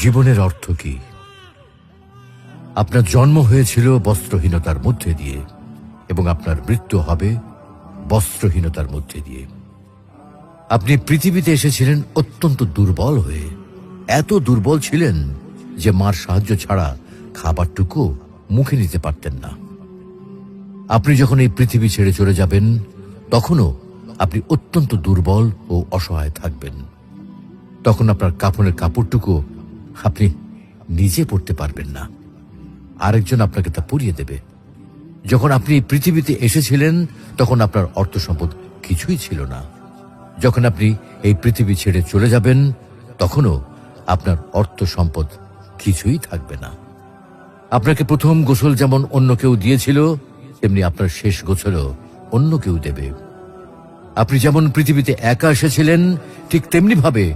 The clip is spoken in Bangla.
জীবনের অর্থ কি? আপনার জন্ম হয়েছিল বস্ত্রহীনতার মধ্যে দিয়ে এবং আপনার মৃত্যু হবে বস্ত্রহীনতার মধ্যে দিয়ে। আপনি পৃথিবীতে এসেছিলেন অত্যন্ত দুর্বল হয়ে। এত দুর্বল ছিলেন যে মার সাহায্য ছাড়া খাবারটুকু মুখে নিতে পারতেন না। আপনি যখন এই পৃথিবী ছেড়ে চলে যাবেন তখনও আপনি অত্যন্ত দুর্বল ও অসহায় থাকবেন। তখন আপনার কাফনের কাপড়টুকু আপনি নিজে পরতে পারবেন না, আরেকজন আপনাকে তা পরিয়ে দেবে। যখন আপনি এই পৃথিবীতে এসেছিলেন তখন আপনার অর্থ সম্পদ কিছুই ছিল না। যখন আপনি এই পৃথিবী ছেড়ে চলে যাবেন তখনও আপনার অর্থ সম্পদ কিছুই থাকবে না। আপনাকে প্রথম গোসল যেমন অন্য কেউ দিয়েছিল, তেমনি আপনার শেষ গোসলও অন্য কেউ দেবে। আপনি যেমন পৃথিবীতে একা এসেছিলেন, ঠিক তেমনি ভাবে